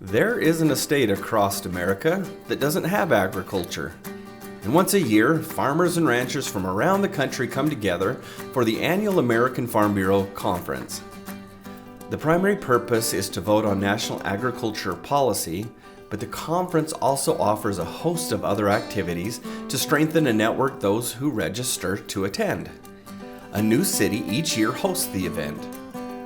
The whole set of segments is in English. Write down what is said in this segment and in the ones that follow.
There isn't a state across America that doesn't have agriculture. And once a year, farmers and ranchers from around the country come together for the annual American Farm Bureau Conference. The primary purpose is to vote on national agriculture policy, but the conference also offers a host of other activities to strengthen and network those who register to attend. A new city each year hosts the event.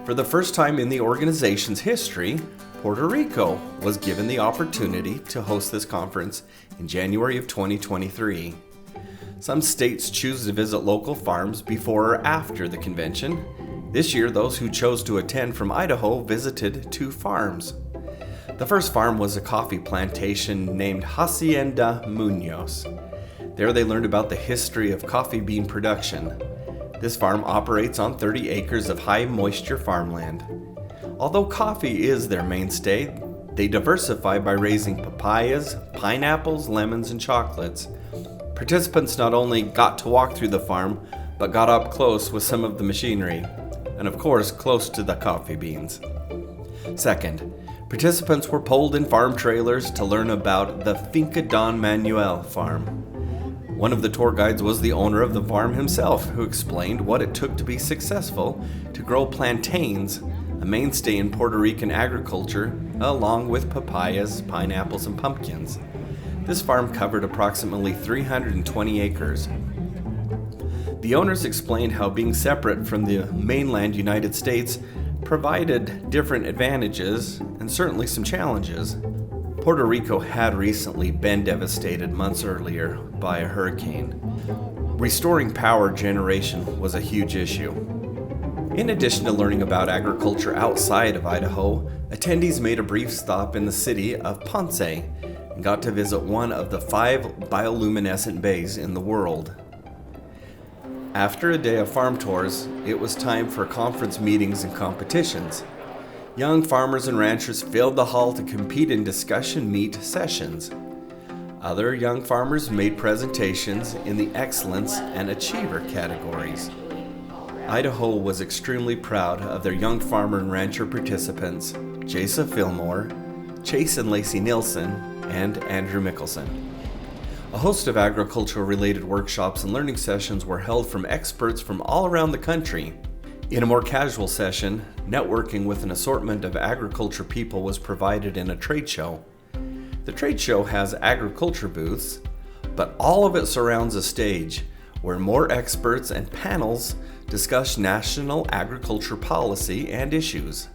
For the first time in the organization's history, Puerto Rico was given the opportunity to host this conference in January of 2023. Some states choose to visit local farms before or after the convention. This year, those who chose to attend from Idaho visited 2 farms. The first farm was a coffee plantation named Hacienda Munoz. There they learned about the history of coffee bean production. This farm operates on 30 acres of high moisture farmland. Although coffee is their mainstay, they diversify by raising papayas, pineapples, lemons, and chocolates. Participants not only got to walk through the farm, but got up close with some of the machinery, and of course close to the coffee beans. Second, participants were pulled in farm trailers to learn about the Finca Don Manuel farm. One of the tour guides was the owner of the farm himself, who explained what it took to be successful to grow plantains, a mainstay in Puerto Rican agriculture, along with papayas, pineapples, and pumpkins. This farm covered approximately 320 acres. The owners explained how being separate from the mainland United States provided different advantages and certainly some challenges. Puerto Rico had recently been devastated months earlier by a hurricane. Restoring power generation was a huge issue. In addition to learning about agriculture outside of Idaho, attendees made a brief stop in the city of Ponce and got to visit one of the 5 bioluminescent bays in the world. After a day of farm tours, it was time for conference meetings and competitions. Young farmers and ranchers filled the hall to compete in discussion meet sessions. Other young farmers made presentations in the excellence and achiever categories. Idaho was extremely proud of their young farmer and rancher participants, Jasa Fillmore, Chase and Lacey Nilsson, and Andrew Mickelson. A host of agricultural-related workshops and learning sessions were held from experts from all around the country. In a more casual session, networking with an assortment of agriculture people was provided in a trade show. The trade show has agriculture booths, but all of it surrounds a stage where more experts and panels discuss national agriculture policy and issues.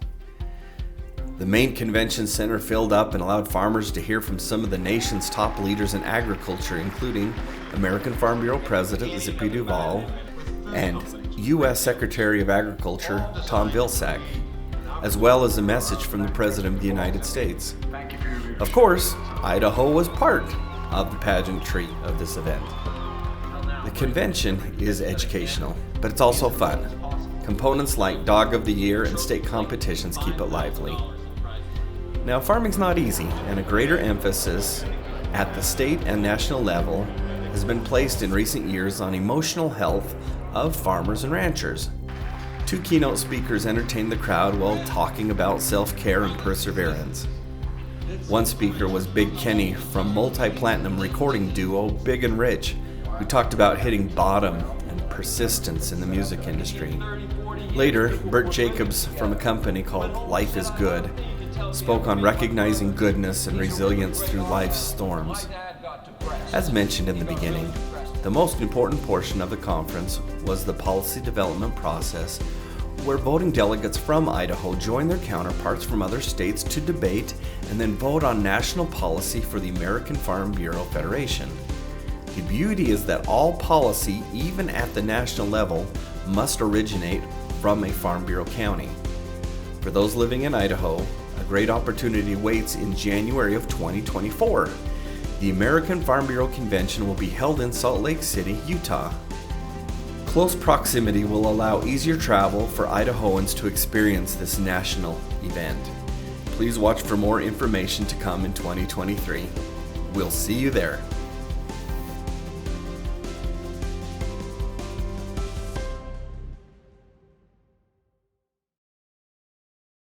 The main convention center filled up and allowed farmers to hear from some of the nation's top leaders in agriculture, including American Farm Bureau President Zippy Duvall and U.S. Secretary of Agriculture Tom Vilsack, as well as a message from the President of the United States. Of course, Idaho was part of the pageantry of this event. The convention is educational, but it's also fun. Components like Dog of the Year and state competitions keep it lively. Now, farming's not easy, and a greater emphasis at the state and national level has been placed in recent years on emotional health of farmers and ranchers. 2 keynote speakers entertained the crowd while talking about self-care and perseverance. One speaker was Big Kenny from multi-platinum recording duo Big and Rich, who talked about hitting bottom and persistence in the music industry. Later, Bert Jacobs from a company called Life is Good spoke on recognizing goodness and resilience through life's storms. As mentioned in the beginning, the most important portion of the conference was the policy development process, where voting delegates from Idaho join their counterparts from other states to debate and then vote on national policy for the American Farm Bureau Federation. The beauty is that all policy, even at the national level, must originate from a Farm Bureau county. For those living in Idaho, a great opportunity waits in January of 2024. The American Farm Bureau Convention will be held in Salt Lake City, Utah. Close proximity will allow easier travel for Idahoans to experience this national event. Please watch for more information to come in 2023. We'll see you there.